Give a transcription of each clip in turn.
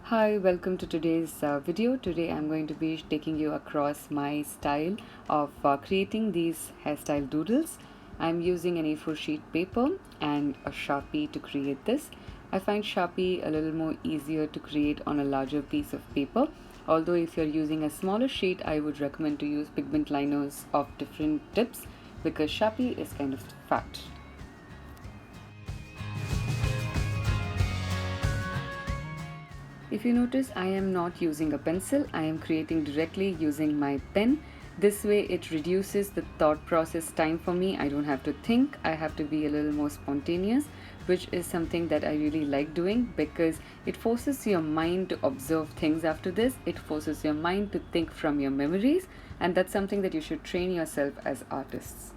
Hi, welcome to today's video. Today I'm going to be taking you across my style of creating these hairstyle doodles. I'm using an A4 sheet paper and a Sharpie to create this. I find Sharpie a little more easier to create on a larger piece of paper. Although if you're using a smaller sheet, I would recommend to use pigment liners of different tips because Sharpie is kind of fat. If you notice, I am not using a pencil, I am creating directly using my pen. This way it reduces the thought process time for me. I don't have to think, I have to be a little more spontaneous, which is something that I really like doing because it forces your mind to observe things after this. It forces your mind to think from your memories, and that's something that you should train yourself as artists.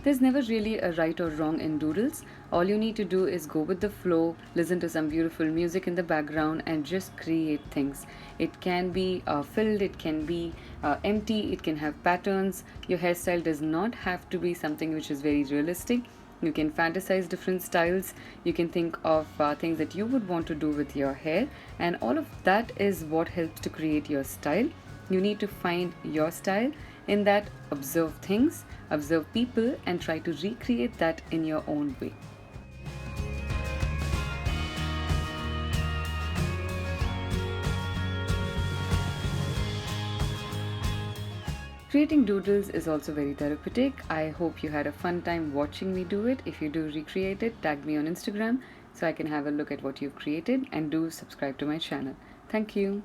There's never really a right or wrong in doodles. All you need to do is go with the flow, listen to some beautiful music in the background, and just create things. It can be filled, it can be empty, it can have patterns. Your hairstyle does not have to be something which is very realistic. You can fantasize different styles. You can think of things that you would want to do with your hair, and all of that is what helps to create your style. You need to find your style in that, observe things, observe people, and try to recreate that in your own way. Creating doodles is also very therapeutic. I hope you had a fun time watching me do it. If you do recreate it, tag me on Instagram so I can have a look at what you've created, and do subscribe to my channel. Thank you.